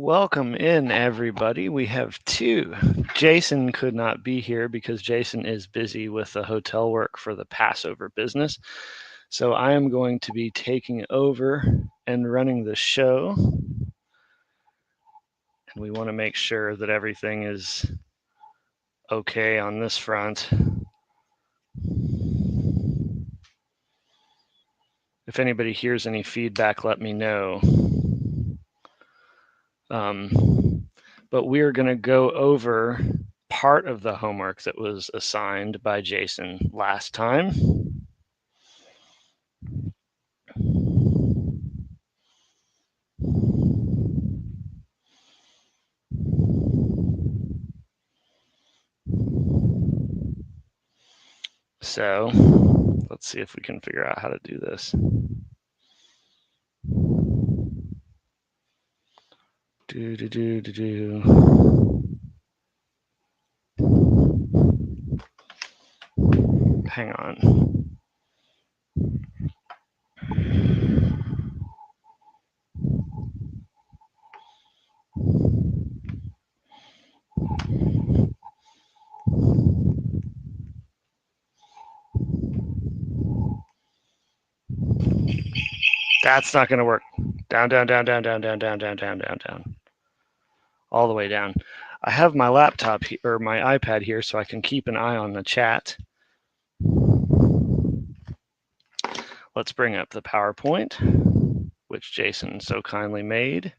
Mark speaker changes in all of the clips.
Speaker 1: Welcome in, everybody. We have two. Jason could not be here because Jason is busy with the hotel work for the Passover business. So I am going to be taking over and running the show. And we want to make sure that everything is okay on this front. If anybody hears any feedback, let me know. But we're going to go over part of the homework that was assigned by Jason last time. So let's see if we can figure out how to do this. Hang on. That's not going to work. Down, down, down, down, down, down, down, down, down, down, down. All the way down. I have my laptop or my iPad here so I can keep an eye on the chat. Let's bring up the PowerPoint, which Jason so kindly made.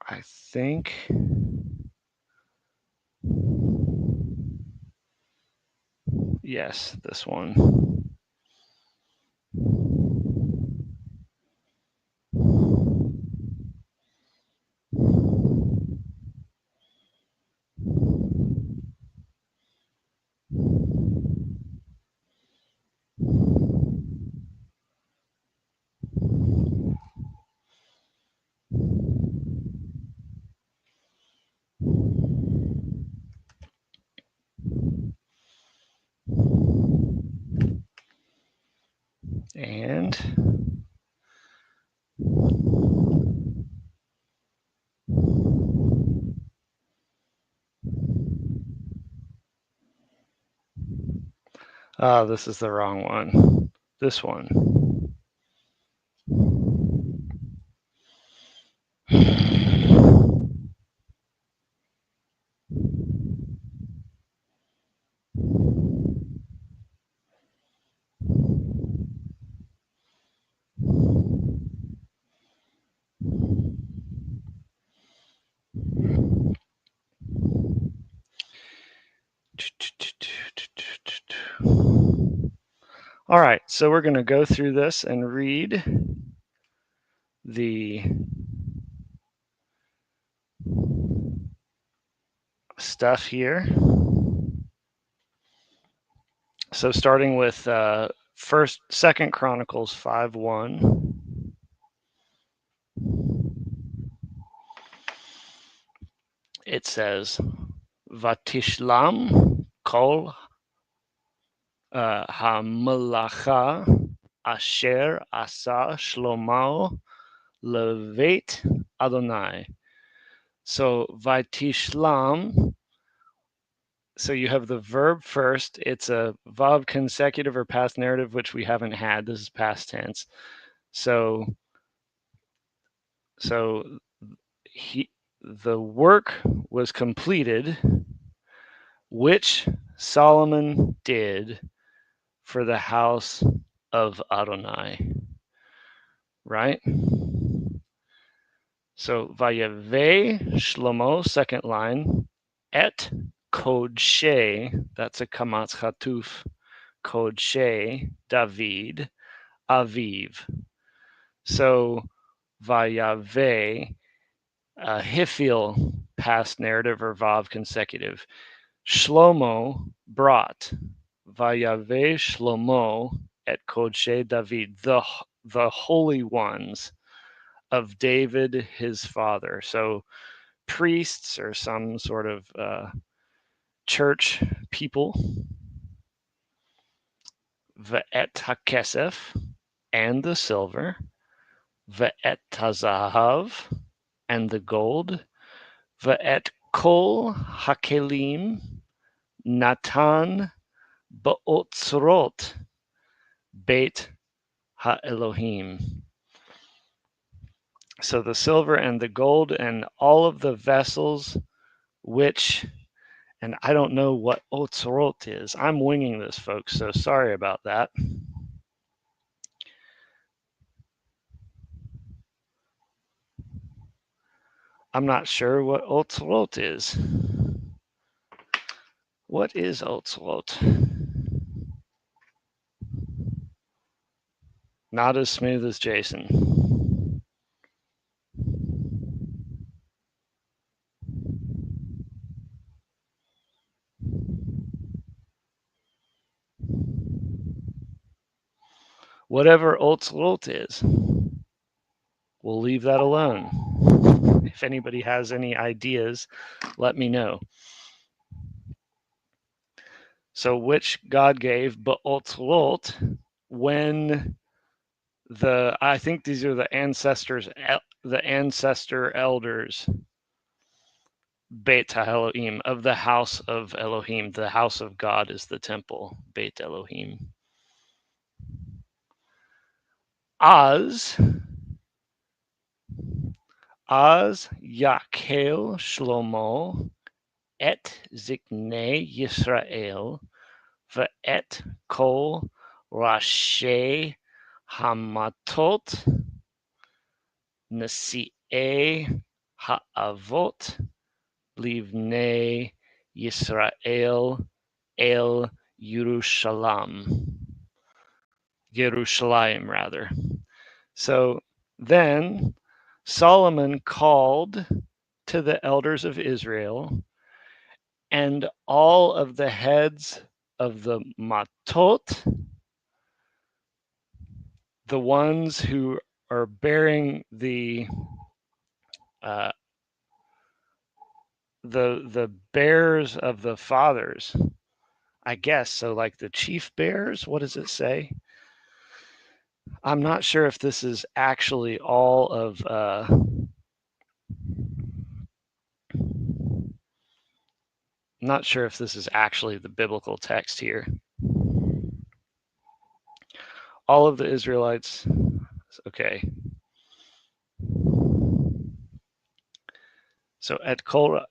Speaker 1: I think yes, this one. And this is the wrong one. This one. All right, so we're going to go through this and read the stuff here. So starting with Second Chronicles 5:1. It says, Vatishlam kol hamalacha asher asa Shlomo levet Adonai. So Vatishlam, so you have the verb first. It's a vav consecutive or past narrative, which we haven't had. This is past tense. So the work was completed, which Solomon did for the house of Adonai. Right? So Vayave Shlomo, second line, et Kodshe, that's a Kamatz Chatuf, Kodshe David Aviv. So Vayave, Hifil, past narrative or Vav consecutive. Shlomo brought, Vayave Shlomo et Kodshe David, the holy ones of David his father. So priests or some sort of church people. Ve'et hakesef, and the silver. Ve'et hazahav, and the gold. Ve'et kol hakelim natan ba'otzrot beit ha'elohim. So the silver and the gold and all of the vessels which, and I don't know what otzrot is. I'm winging this, folks, so sorry about that. I'm not sure what otzrot is. What is otzrot? Not as smooth as Jason. Whatever otzrot is, we'll leave that alone. If anybody has any ideas, let me know. So which God gave ba'otzrot when I think these are the ancestor elders, Beit HaElohim, of the house of Elohim. The house of God is the temple, Beit Elohim. Az Yakel Shlomo et Ziknei Yisrael ve'et kol Rashi Hamatot Nasi'e Ha'avot Livnei Yisrael El Yerushalayim rather. So then Solomon called to the elders of Israel and all of the heads of the matot, the ones who are bearing the bears of the fathers, I guess. So like the chief bears, what does it say? I'm not sure if this is actually all of I'm not sure if this is actually the biblical text here. All of the Israelites, okay. So at Korah,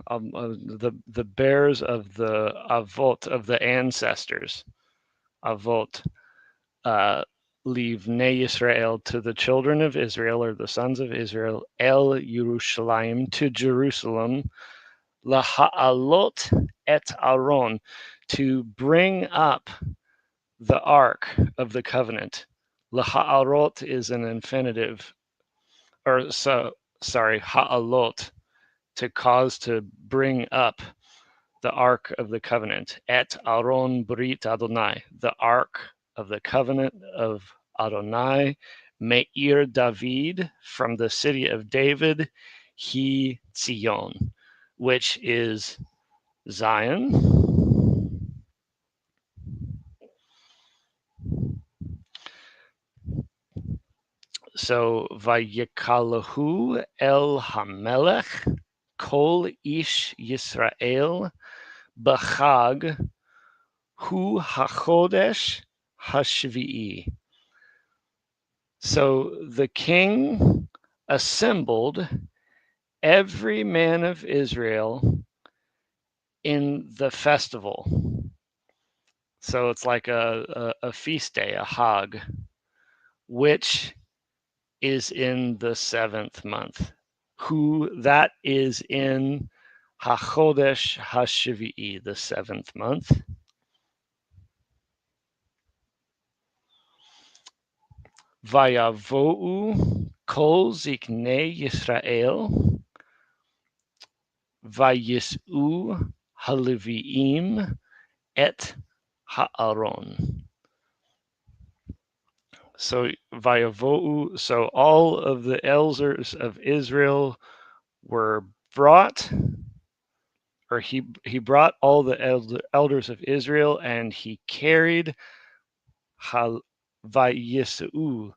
Speaker 1: the bears of the avot, of the ancestors, avot, leave Ne Yisrael, to the children of Israel, or the sons of Israel, El Yerushalayim, to Jerusalem, Laha'alot et Aaron, to bring up the ark of the covenant. Laha'arot is an infinitive, or sorry, ha'alot, to cause, to bring up the ark of the covenant. Et Aaron Brit Adonai, the ark of the covenant of Adonai. Me'ir David, from the city of David, He Tzion, which is Zion. So Vayikalahu El Hamelech Kol Ish Yisrael B'Chag Hu HaChodesh HaShvi'i. So the king assembled every man of Israel in the festival. So it's like a feast day, a Hag, which is in the 7th month. Who that is in HaChodesh HaShvi'i, the 7th month. Vayavo'u kol ziknei Yisrael, vayis'u haleviim et ha'aron. So Vayavo'u, so all of the elders of Israel were brought, or he brought all the elders of Israel, and he carried Vayisu,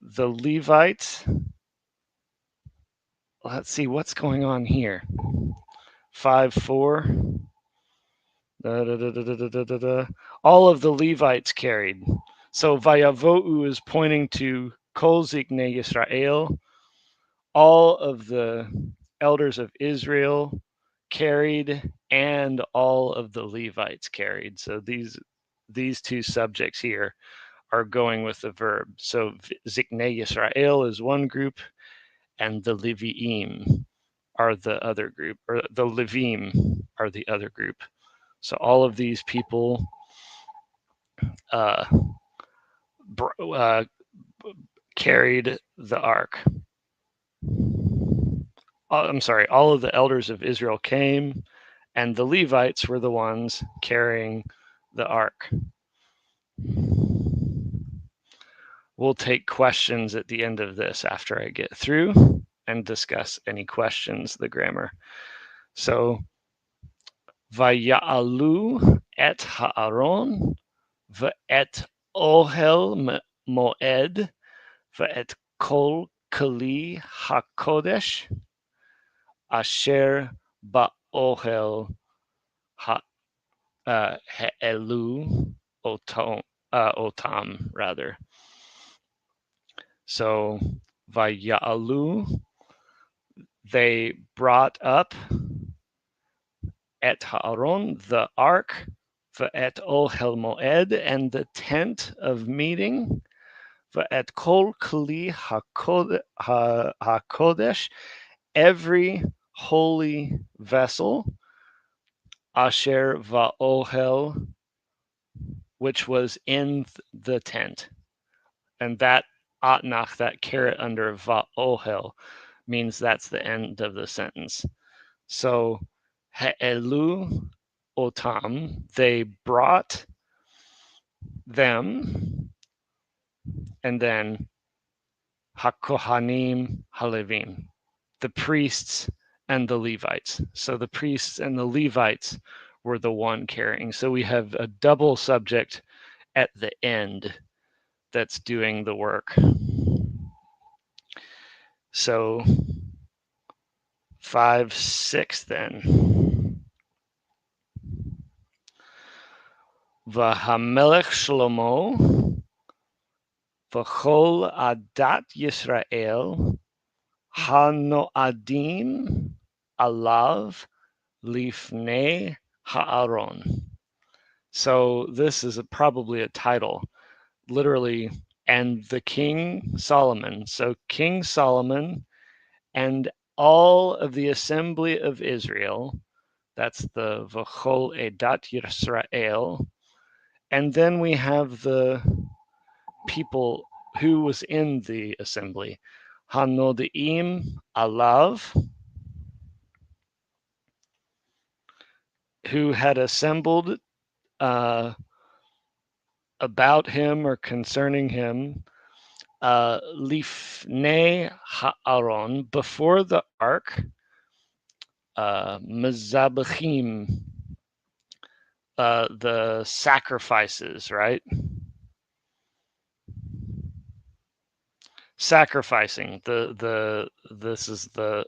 Speaker 1: the Levites. Let's see what's going on here. 5:4. All of the Levites carried. So Vayavo'u is pointing to Kol Ziknei Yisrael. All of the elders of Israel carried, and all of the Levites carried. So these two subjects here are going with the verb. So Ziknei Yisrael is one group, and the Leviim are the other group, or the Levim are the other group. So all of these people carried the ark. I'm sorry, all of the elders of Israel came, and the Levites were the ones carrying the ark. We'll take questions at the end of this after I get through and discuss any questions, the grammar. So, Vaya'alu et ha'aron ve'et ohel moed ve'et kol kli hakodesh asher ba'ohel he'elu otam, rather. So, Vaya'alu, they brought up et ha'aron, the ark, ve'et ohel moed, and the tent of meeting, ve'et kol kli hakodesh, every holy vessel, asher va'ohel, which was in the tent. And that atnach, that caret under va'ohel, means that's the end of the sentence. So, he'elu otam, they brought them, and then hakohanim halevim, the priests and the Levites. So the priests and the Levites were the one carrying. So we have a double subject at the end that's doing the work. So 5:6 then. V'hamelech Shlomo v'chol adat Yisrael hanoadim alav lifnei ha'aron. So this is probably a title, literally, and the King Solomon. So King Solomon and all of the assembly of Israel, that's the V'chol Edat Yisrael, and then we have the people who was in the assembly, Hanodim Alav, who had assembled about him or concerning him, Lifnei Ha'aron, before the ark, Mezabachim, the sacrifices, right? Sacrificing. This is the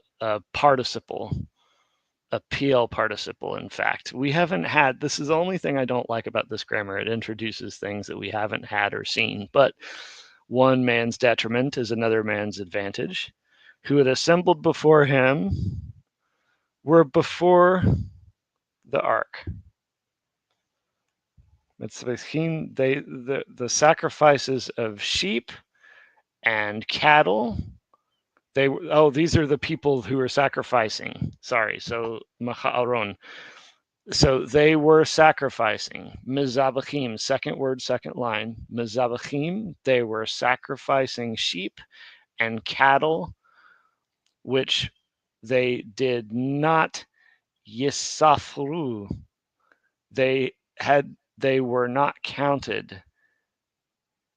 Speaker 1: participle, a PL participle. In fact, we haven't had. This is the only thing I don't like about this grammar. It introduces things that we haven't had or seen. But one man's detriment is another man's advantage. Who had assembled before him were before the ark. The sacrifices of sheep and cattle. These are the people who were sacrificing. Sorry, so Macha'aron. So they were sacrificing. Mizabachim, second word, second line. Mizabachim, they were sacrificing sheep and cattle, which they did not yisafru. They were not counted,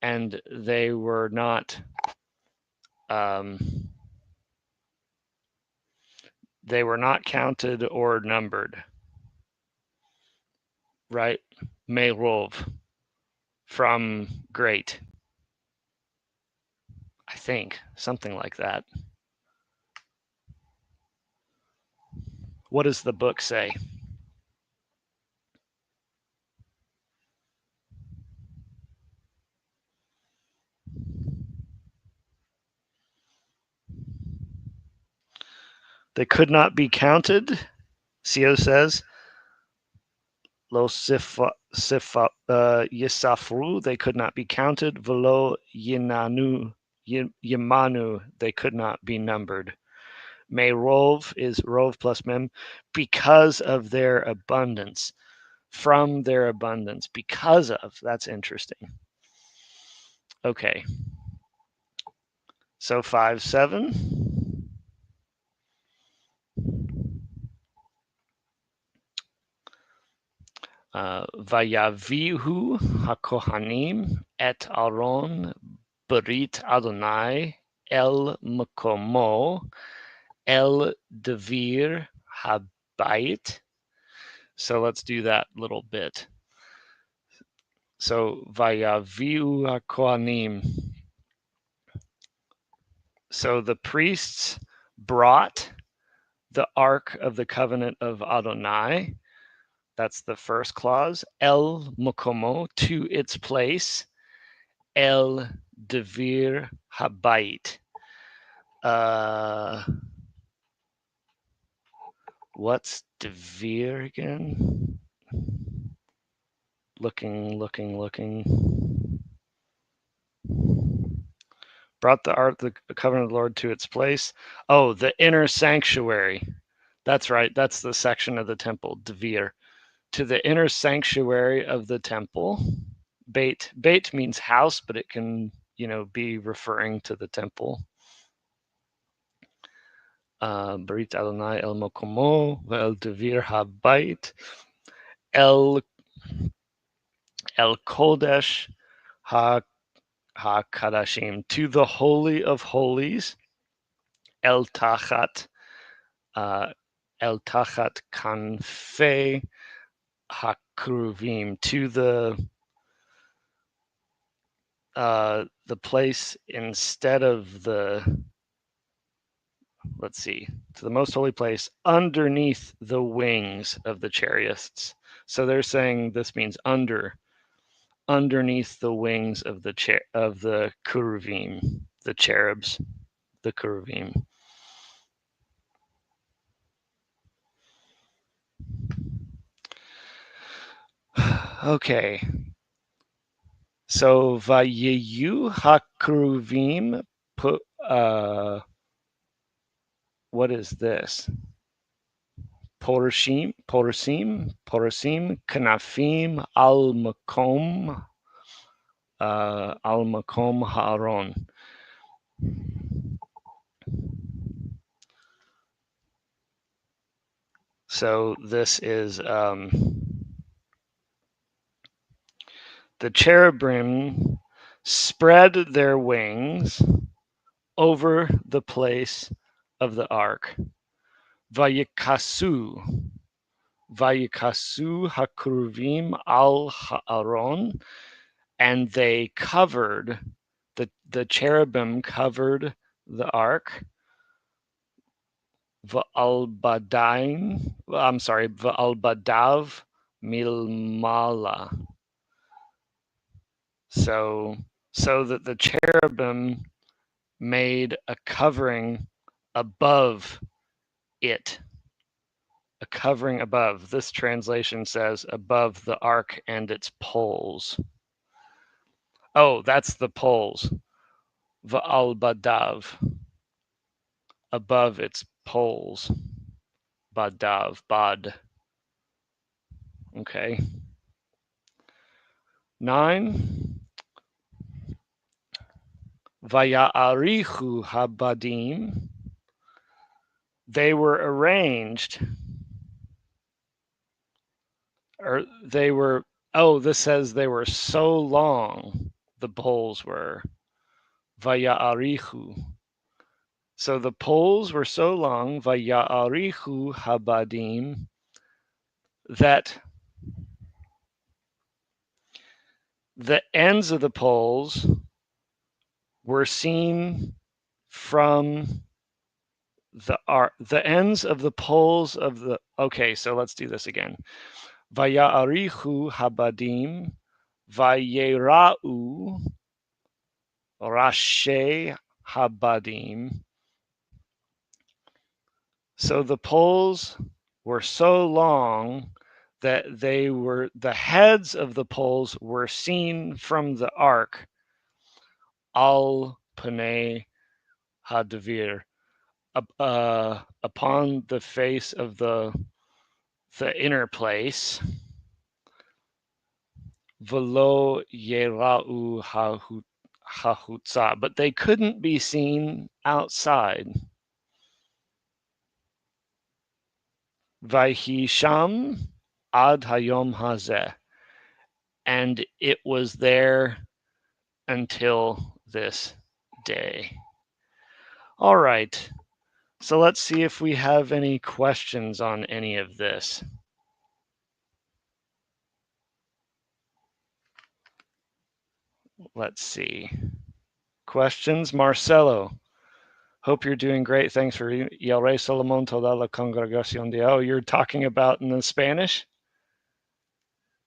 Speaker 1: and they were not They were not counted or numbered. Right? Merov, from great. I think, something like that. What does the book say? They could not be counted, Sio says. Lo yisafru, they could not be counted. Velo yimanu, they could not be numbered. May rov is rov plus mem, because of their abundance, from their abundance, because of. That's interesting. Okay. So 5-7. Vayavihu hakohanim et Aaron berit Adonai el makomo el devir habayit. So let's do that little bit. So vayavihu hakohanim. So the priests brought the Ark of the Covenant of Adonai. That's the first clause. El Mokomo, to its place. El Devir Habayit. What's Devir again? Looking. Brought the Ark, the Covenant of the Lord, to its place. Oh, the inner sanctuary. That's right. That's the section of the temple, Devir. To the inner sanctuary of the temple. Beit means house, but it can, be referring to the temple. Berit Adonai el Mokomo ve'el Devir habayit el Kodesh ha-kadashim, to the Holy of Holies, el Tachat Kanfei hakruvim, to the place instead of the, to the most holy place underneath the wings of the chariots. So they're saying this means underneath the wings of the Keruvim, the cherubs, the Keruvim. Okay. So Vayeyu HaKeruvim, what is this? Porosim, Kanafim, Al Makom Haaron. So this is the cherubim spread their wings over the place of the ark. Vayikasu hakruvim al haaron, and they covered, the cherubim covered the ark. Va'albadav milmala. So that the cherubim made a covering above it. A covering above. This translation says above the ark and its poles. Oh, that's the poles. Va'albadav. Above its poles. Bad. Okay. 9. Vaya'arichu habadim. They were arranged. This says they were so long, the poles were. Vaya'arichu. So the poles were so long, vaya'arichu habadim, that the ends of the poles were seen from the ends of the poles of the. Okay, so let's do this again. Vaya'arichu habadim, vayera'u rashe habadim. So the poles were so long that the heads of the poles were seen from the ark, al panei hadavir, upon the face of the inner place, velo yerau hahutza, but they couldn't be seen outside. Vayhi ad hayom hazeh, and it was there until this day. All right, so let's see if we have any questions on any of this. Let's see. Questions? Marcelo, hope you're doing great. Thanks for Y el Rey Solomon toda la congregación de. Oh, you're talking about in the Spanish?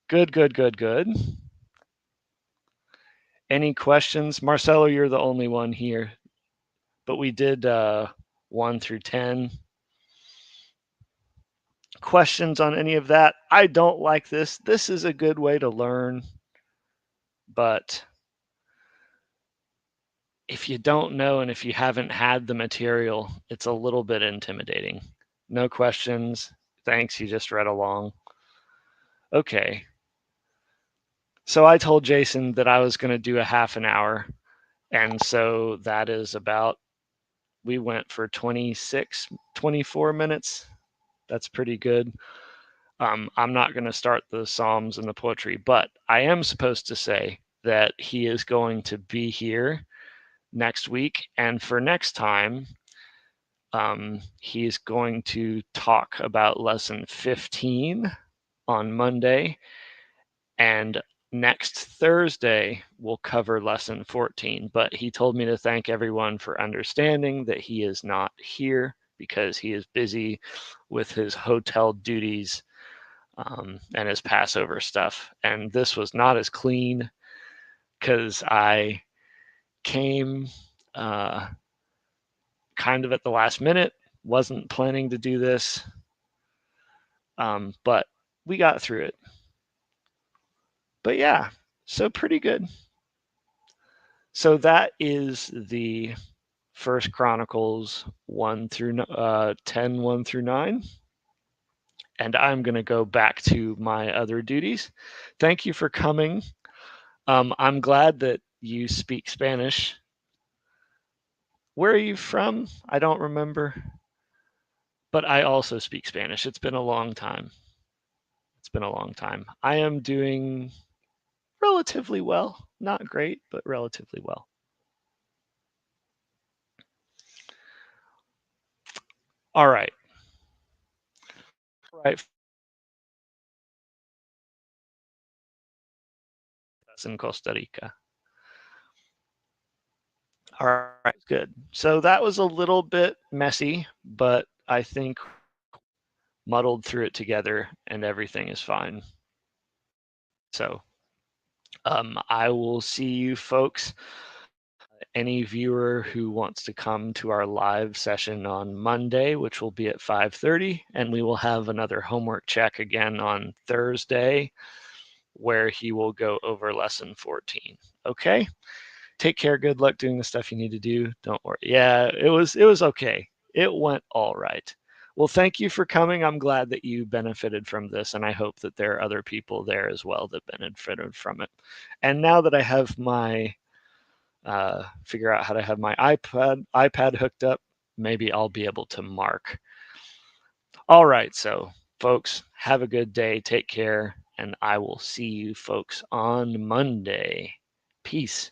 Speaker 1: Good, good, good, good. Any questions? Marcelo, you're the only one here, but we did 1 through 10. Questions on any of that? I don't like this. This is a good way to learn, but if you don't know and if you haven't had the material, it's a little bit intimidating. No questions. Thanks, you just read along. Okay. So I told Jason that I was going to do a half an hour, and so that is about, we went for 26, 24 minutes. That's pretty good. I'm not going to start the Psalms and the poetry, but I am supposed to say that he is going to be here next week. And for next time, he's going to talk about lesson 15 on Monday. And next Thursday, we'll cover lesson 14. But he told me to thank everyone for understanding that he is not here because he is busy with his hotel duties and his Passover stuff. And this was not as clean because I came kind of at the last minute, wasn't planning to do this, but we got through it. But yeah, so pretty good. So that is the First Chronicles 1 through 10, 1 through 9. And I'm going to go back to my other duties. Thank you for coming. I'm glad that you speak Spanish. Where are you from? I don't remember. But I also speak Spanish. It's been a long time. It's been a long time. I am doing relatively well. Not great, but relatively well. All right. All right. That's in Costa Rica. All right, good. So that was a little bit messy, but I think muddled through it together and everything is fine. So I will see you folks. Any viewer who wants to come to our live session on Monday, which will be at 5:30, and we will have another homework check again on Thursday, where he will go over lesson 14. Okay? Take care. Good luck doing the stuff you need to do. Don't worry. Yeah, it was okay. It went all right. Well, thank you for coming. I'm glad that you benefited from this, and I hope that there are other people there as well that benefited from it. And now that I have my figure out how to have my iPad hooked up, maybe I'll be able to mark. All right, so folks, have a good day. Take care, and I will see you folks on Monday. Peace.